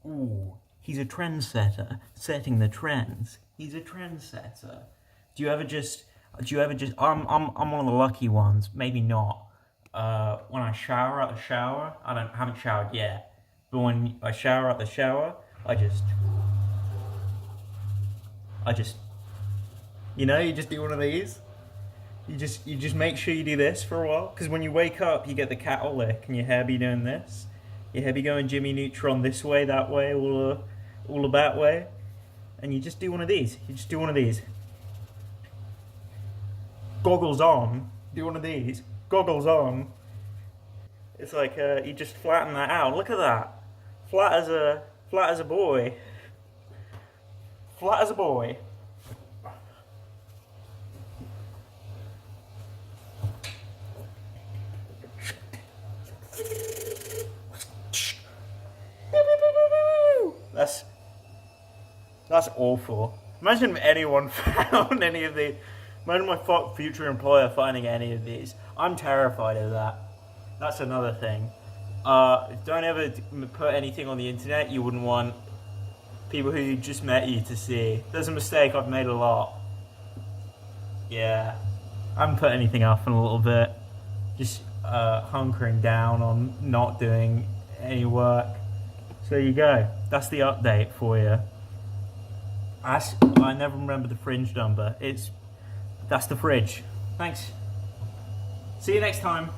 Ooh, he's a trendsetter, setting the trends. He's a trendsetter. Do you ever just, I'm one of the lucky ones, maybe not. When I shower at the shower, haven't showered yet, but when I shower at the shower, I just, you just do one of these. You just make sure you do this for a while, because when you wake up, you get the cattle lick, and your hair be doing this. Your hair be going Jimmy Neutron this way, that way, all about way, and you just do one of these. You just do one of these. Goggles on. Do one of these. Goggles on. It's like you just flatten that out. Look at that. Flat as a boy. Flat as a boy. That's awful. Imagine if anyone found any of these. Imagine my future employer finding any of these. I'm terrified of that. That's another thing. Don't ever put anything on the internet you wouldn't want people who just met you to see. There's a mistake I've made a lot. Yeah. I haven't put anything up in a little bit. Just hunkering down on not doing any work. So there you go. That's the update for you. I never remember the fringe number. That's the fridge. Thanks. See you next time.